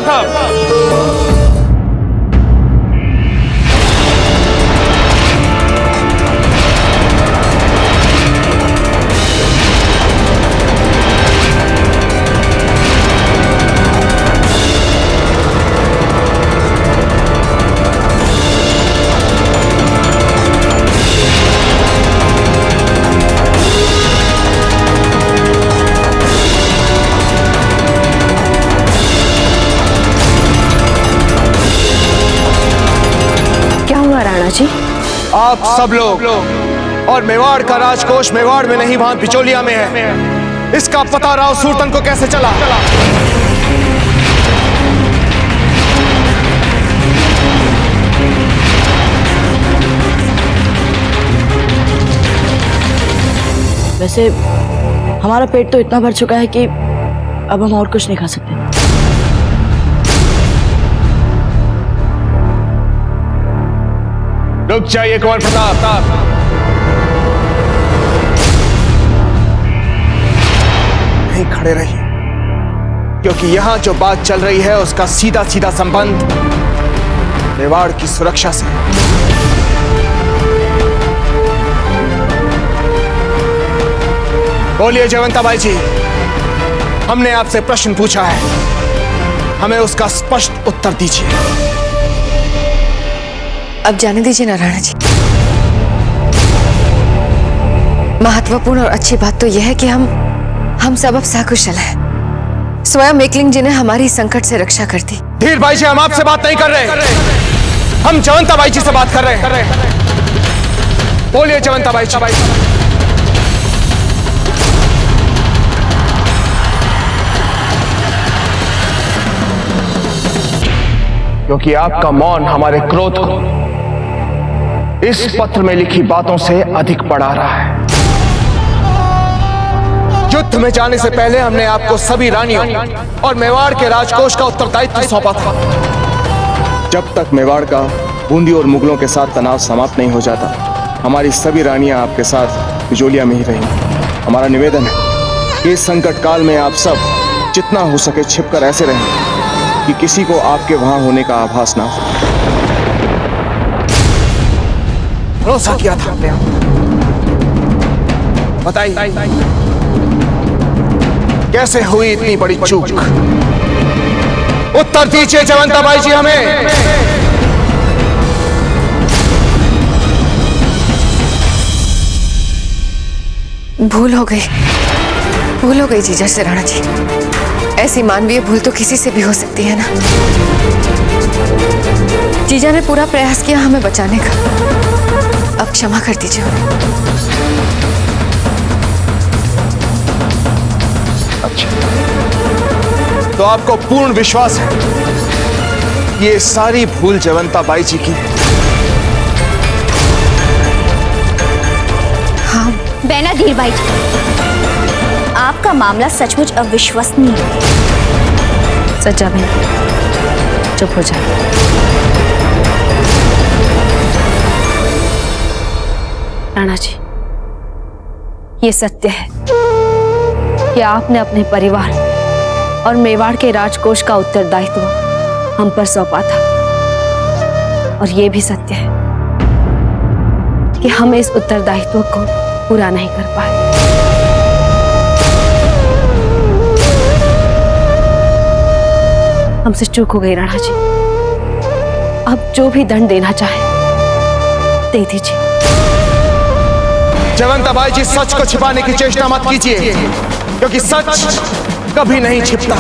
राणा जी, आप सब लोग और मेवाड़ का राजकोष मेवाड़ में नहीं, वहां बिचौलिया में है। इसका पता राव सुरतन को कैसे चला? वैसे हमारा पेट तो इतना भर चुका है कि अब हम और कुछ नहीं खा सकते। रुक जाइए कुंवर प्रताप। नहीं खड़े रहिए, क्योंकि यहां जो बात चल रही है उसका सीधा सीधा संबंध मेवाड़ की सुरक्षा से। बोलिए जयवंताबाई जी, हमने आपसे प्रश्न पूछा है, हमें उसका स्पष्ट उत्तर दीजिए। अब जाने दीजिए ना राणा जी। महत्वपूर्ण और अच्छी बात तो यह है कि हम सब अब सकुशल हैं। स्वयं एकलिंग जी ने हमारी संकट से रक्षा कर दी। धीर भाई जी, हम आपसे बात नहीं कर रहे, हम जयवंताबाई जी से बात कर रहे हैं। बोलिए जयवंताबाई जी। क्योंकि आपका मौन हमारे क्रोध को इस पत्र में लिखी बातों से अधिक बढ़ा रहा है। युद्ध में जाने से पहले हमने आपको सभी रानियों और मेवाड़ के राजकोष का उत्तरदायित्व सौंपा था। जब तक मेवाड़ का बूंदी और मुगलों के साथ तनाव समाप्त नहीं हो जाता, हमारी सभी रानियां आपके साथ बिजोलिया में ही रहेंगी। हमारा निवेदन है कि इस संकट काल में आप सब जितना हो सके छिपकर ऐसे रहें कि किसी को आपके वहां होने का आभास ना हो। भरोसा किया था हमने। बताइए कैसे हुई इतनी बड़ी चूक? उत्तर दीजिए जयवंताबाई जी हमें। भूल हो गई जीजा से राणा जी। ऐसी मानवीय भूल तो किसी से भी हो सकती है ना। जीजा ने पूरा प्रयास किया हमें बचाने का, अब क्षमा कर दीजिए। अच्छा, तो आपको पूर्ण विश्वास है ये सारी भूल जयवंताबाई जी की? हाँ बैना धीर भाई जी, आपका मामला सचमुच अविश्वसनीय है। सच्चा बहन चुप हो जाए। राणा जी, ये सत्य है कि आपने अपने परिवार और मेवाड़ के राजकोष का उत्तरदायित्व हम पर सौंपा था, और ये भी सत्य है कि हम इस उत्तरदायित्व को पूरा नहीं कर पाए। हमसे चूक हो गई राणा जी। अब जो भी दंड देना चाहे दे दीजिए। जयवंताबाई जी, सच को छिपाने की चेष्टा मत कीजिए, क्योंकि सच कभी नहीं छिपता।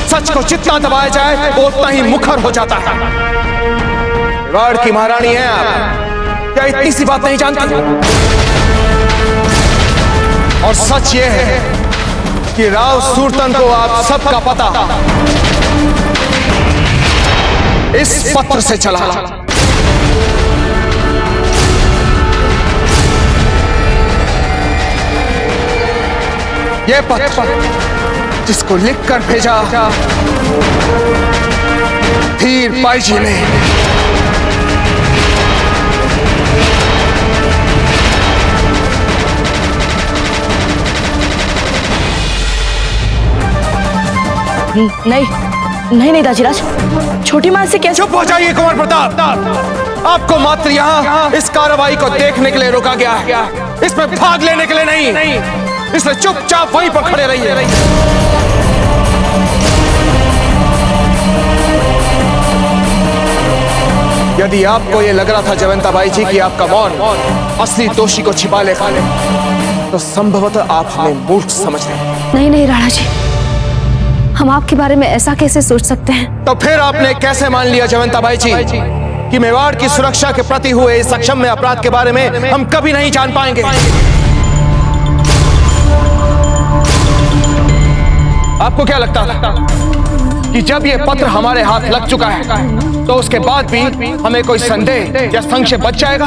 सच को जितना दबाया जाए वो उतना ही मुखर हो जाता है। मेवाड़ की महारानी हैं आप, क्या इतनी सी बात नहीं जानती? और सच ये है कि राव सुरतन को आप सबका पता इस पत्र से चला। ये पत्र जिसको लिखकर भेजा धीर बाई जी ने, नहीं दाजीराज, छोटी मां से कैसे? चुप हो जाइए कुंवर प्रताप। आपको मात्र यहाँ इस कार्रवाई को देखने के लिए रोका गया है, इसमें भाग लेने के लिए नहीं। इसलिए चुपचाप वहीं पर खड़े रहिए। यदि आपको ये लग रहा था जयवंता बाई जी कि आपका मौन असली दोषी को छिपा लेगा, तो संभवतः आप हमें मूर्ख समझ रहे हैं। नहीं राणा जी, हम आपके बारे में ऐसा कैसे सोच सकते हैं? तो फिर आपने कैसे मान लिया जयवंता बाई जी कि मेवाड़ की सुरक्षा के प्रति हुए इस अक्षम्य अपराध के बारे में हम कभी नहीं जान पाएंगे? आपको क्या लगता था कि जब ये पत्र हमारे हाथ लग चुका है तो उसके बाद भी हमें कोई संदेह या संशय बच जाएगा?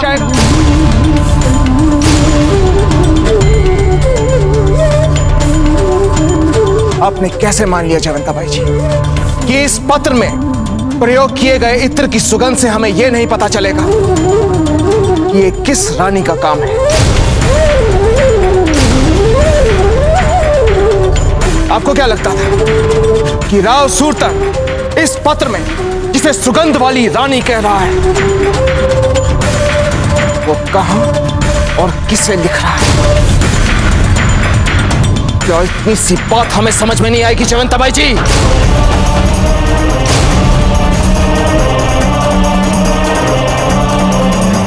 आपने कैसे मान लिया जयवंता बाई जी कि इस पत्र में प्रयोग किए गए इत्र की सुगंध से हमें यह नहीं पता चलेगा कि ये किस रानी का काम है? आपको क्या लगता था कि राव सुरतन इस पत्र में जिसे सुगंध वाली रानी कह रहा है वो कहां और किसे लिख रहा है? क्या इतनी सी बात हमें समझ में नहीं आएगी जयवंता बाई जी?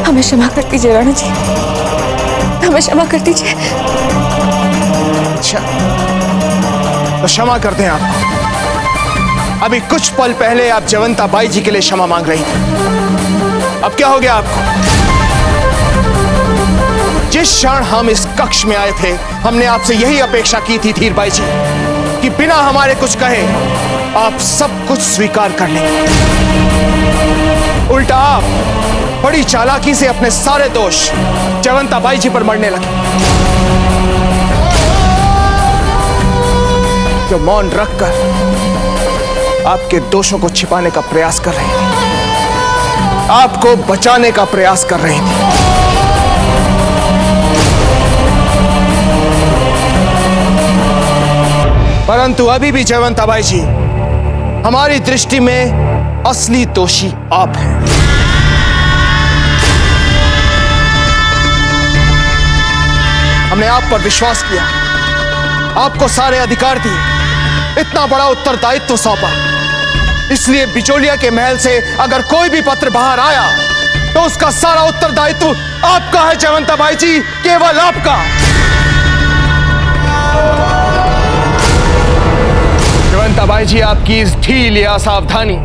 हमें क्षमा कर दीजिए राणा जी, हमें क्षमा कर दीजिए। अच्छा, तो क्षमा कर दें आपको। अभी कुछ पल पहले आप जयवंता बाई जी के लिए क्षमा मांग रही थी, अब क्या हो गया आपको? जिस क्षण हम इस कक्ष में आए थे हमने आपसे यही अपेक्षा की थी धीर बाई जी कि बिना हमारे कुछ कहे आप सब कुछ स्वीकार कर लेंगे। उल्टा आप बड़ी चालाकी से अपने सारे दोष जयवंता बाई जी पर मढ़ने लगे, जो मौन रखकर आपके दोषों को छिपाने का प्रयास कर रही थी, आपको बचाने का प्रयास कर रही थी। परंतु अभी भी जयवंता बाई जी हमारी दृष्टि में असली दोषी आप हैं। हमने आप पर विश्वास किया, आपको सारे अधिकार दिए, इतना बड़ा उत्तरदायित्व सौंपा, इसलिए बिचौलिया के महल से अगर कोई भी पत्र बाहर आया तो उसका सारा उत्तरदायित्व आपका है जयवंता बाई जी, केवल आपका। जयवंता बाई जी, आपकी इस ढील या सावधानी,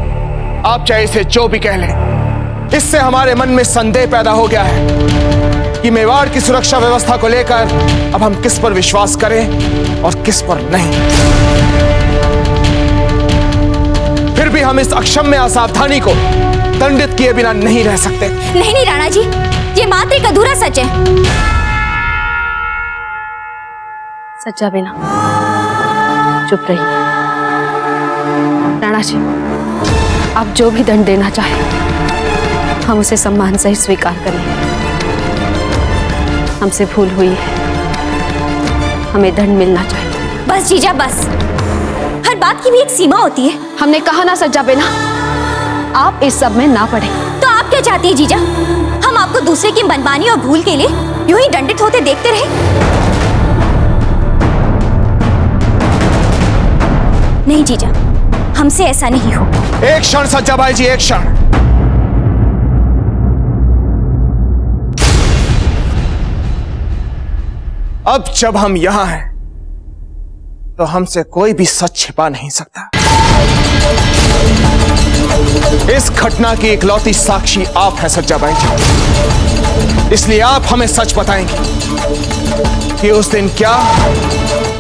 आप चाहे इसे जो भी कह लें, इससे हमारे मन में संदेह पैदा हो गया है कि मेवाड़ की सुरक्षा व्यवस्था को लेकर अब हम किस पर विश्वास करें और किस पर नहीं। फिर भी हम इस अक्षम्य असावधानी को दंडित किए बिना नहीं रह सकते। नहीं राणा जी, ये मात्र एक अधूरा सच है। सच्चा बिना चुप रहिए। राणा जी, आप जो भी दंड देना चाहें हम उसे सम्मान सहित स्वीकार करेंगे। हमसे भूल हुई है, हमें दंड मिलना चाहिए। बस जीजा बस, हर बात की भी एक सीमा होती है। हमने कहा ना सज्जा बेना, आप इस सब में ना पड़े। तो आप क्या चाहती है जीजा? हम आपको दूसरे की मनमानी और भूल के लिए यूं ही दंडित होते देखते रहे? नहीं जीजा, हमसे ऐसा नहीं हो। एक क्षण सज्जा बाई जी, एक क्षण। अब जब हम यहां हैं तो हमसे कोई भी सच छिपा नहीं सकता। इस घटना की इकलौती साक्षी आप हैं सज्जाबाई जी, इसलिए आप हमें सच बताएंगे कि उस दिन क्या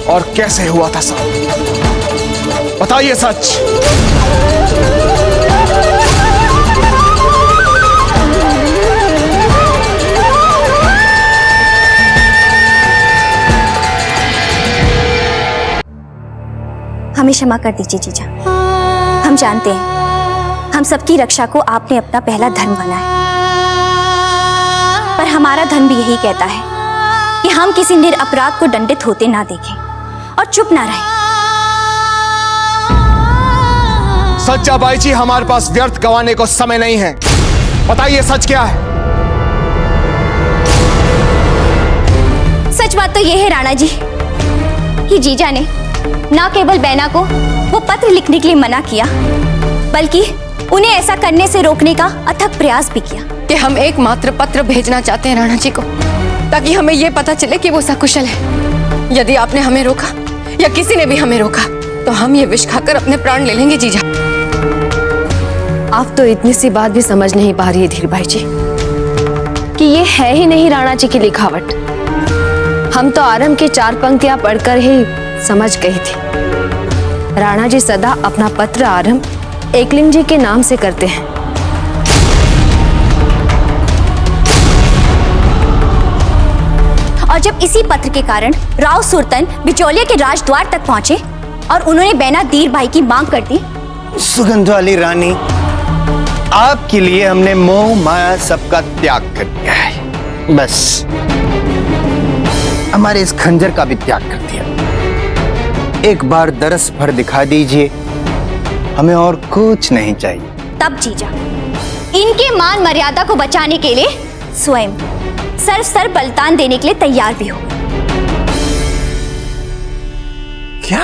और कैसे हुआ था साहब। बताइए सच। हमें क्षमा कर दीजिए जीजा। हम जानते हैं हम सबकी रक्षा को आपने अपना पहला धर्म माना है, पर हमारा धर्म भी यही कहता है कि हम किसी निरपराध को दंडित होते ना देखें और चुप ना रहें। सज्जाबाई जी, हमारे पास व्यर्थ गंवाने को समय नहीं है। बताइए सच क्या है। सच बात तो यह है राणा जी कि जीजा ने न केवल बैना को वो पत्र लिखने के लिए मना किया, बल्कि उन्हें ऐसा करने से रोकने का अथक प्रयास भी किया। कि हम एकमात्र पत्र भेजना चाहते हैं राणा जी को, ताकि हमें यह पता चले कि वो सकुशल है। यदि आपने हमें रोका या किसी ने भी हमें रोका तो हम ये विष खाकर अपने प्राण ले लेंगे जीजा। आप तो इतनी सी बात भी समझ नहीं पा रही है धीर भाई जी कि ये है ही नहीं राणा जी की लिखावट। हम तो आरंभ की 4 पंक्तियां पढ़कर ही समझ गई थी। राणा जी सदा अपना पत्र आरंभ एकलिंग जी के नाम से करते हैं। और जब इसी पत्र के कारण राव सुरतन बिचौलिया के राजद्वार तक पहुंचे और उन्होंने बैना धीर भाई की मांग कर दी। सुगंध वाली रानी, आपके लिए हमने मोह माया सबका त्याग कर दिया है। बस हमारे इस खंजर का भी त्याग कर दिया। एक बार दरस भर दिखा दीजिए, हमें और कुछ नहीं चाहिए। तब जीजा इनके मान मर्यादा को बचाने के लिए स्वयं सर बलिदान देने के लिए तैयार भी हो। क्या?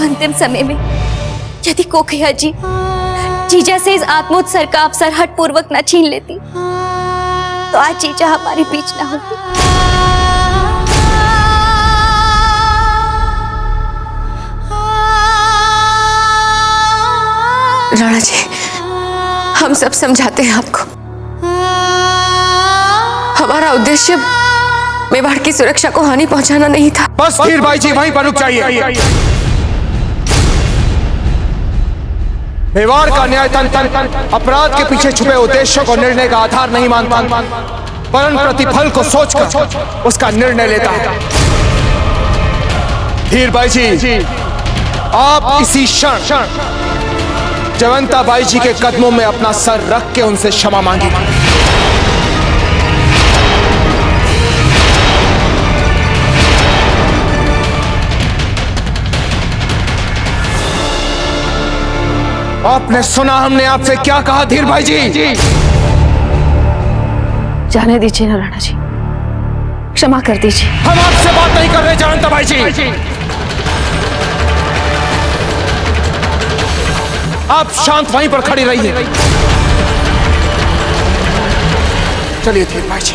अंतिम समय में यदि कोकैया जी जीजा से इस आत्मोत्सर्ग का अवसर हठ पूर्वक न छीन लेती तो आज जीजा हमारे बीच न होती। राणा जी, हम सब समझाते हैं आपको। हमारा उद्देश्य मेवाड़ की सुरक्षा को हानि पहुंचाना नहीं था। बस धीर भाई जी वहीं पर रुक जाइए। मेवाड़ का न्यायतंत्र अपराध के पीछे छुपे उद्देश्यों को निर्णय का आधार नहीं मानता, वरन प्रतिफल को सोचकर उसका निर्णय लेता है। धीर भाई जी, आप इसी क्षण जयवंता बाई जी के कदमों में अपना सर रख के उनसे क्षमा मांगिए। आपने सुना हमने आपसे क्या कहा धीर भाई जी? जाने दीजिए ना राणा जी, क्षमा कर दीजिए। हम आपसे बात नहीं कर रहे जयवंता बाई जी। आप शांत वहीं पर खड़ी रहिए। चलिए धीर भाई जी,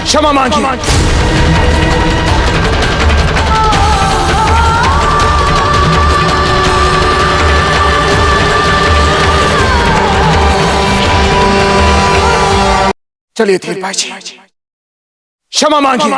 क्षमा मांगिए। चलिए धीर भाई जी, क्षमा मांगिए।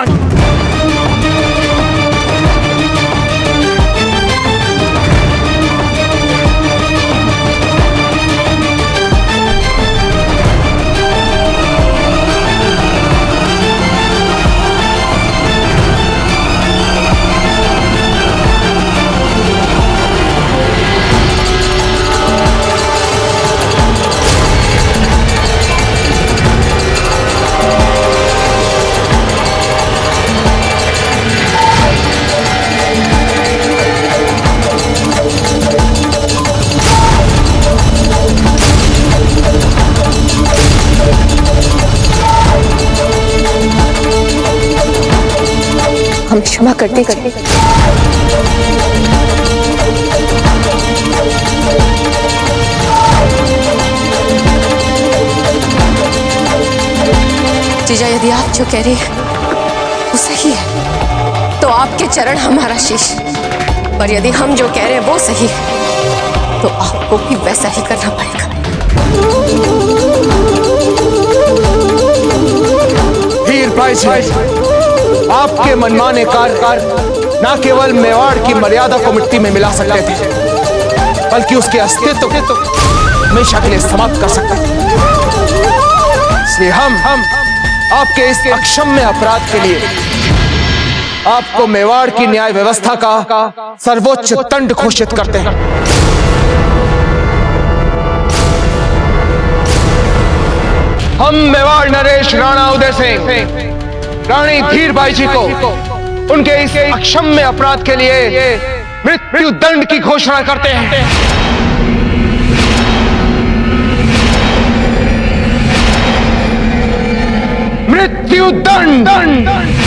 हमें क्षमा कर दीजिए। जीजा, यदि आप जो कह रही हैं वो सही है तो आपके चरण हमारा शीश, पर यदि हम जो कह रहे हैं वो सही है तो आपको भी वैसा ही करना पड़ेगा। वीर भाई जी, आपके मनमाने कार्य न केवल मेवाड़ की मर्यादा को मिट्टी में मिला सकते थे, बल्कि उसके अस्तित्व को हमेशा के लिए समाप्त कर सकते थे। इसलिए हम आपके इस अक्षम्य अपराध के लिए आपको मेवाड़ की न्याय व्यवस्था का सर्वोच्च दंड घोषित करते हैं। हम मेवाड़ नरेश राणा उदय सिंह रानी धीरबाई जी को उनके इस अक्षम्य अपराध के लिए मृत्यु दंड की घोषणा करते हैं। मृत्यु दंड।